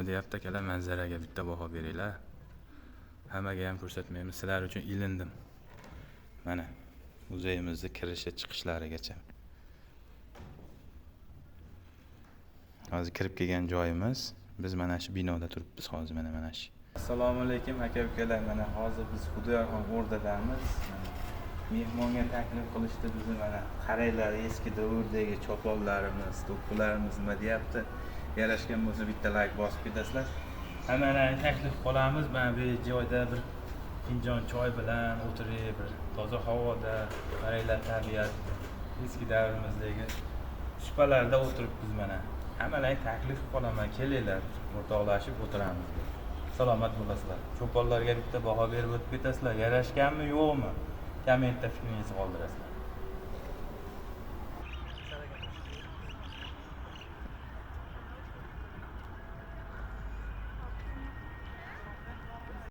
nima deyapti akalar, manzaraga bitta baho beringlar. Hammaga ham ko'rsatmaymiz, sizlar uchun ilindim. Mana muzeyimizda kirishi chiqishlarigacha. Hozir kirib kelgan joyimiz, biz mana shu binoda turibmiz hozir mana shu. Assalomu alaykum aka-ukalar. Mana hozir biz Xudoyorxon o'rdadamiz. Mehmonga taklif qilishdi bizni, mana qaranglar, eski davrdagi choponlarimiz, to'plarimiz nima deyapti. Yarashgan bo'lsa bitta like bosib ketasizlar. Hammalarni taklif qilamiz. Mana bu joyda bir finjon choy bilan o'tirib, bir toza havoda, qaranglar tabiat, eski davrimizdagi supalarda o'tiribmiz mana. Hammalarni taklif qolaman, kelinglar, o'rtoqlashib o'tiramiz. Salomat bo'lasizlar. Cho'ponlarga bitta baho berib o'tib ketasizlar. Yarashganmi, yo'qmi? Kommentda fikringizni qoldirasizlar.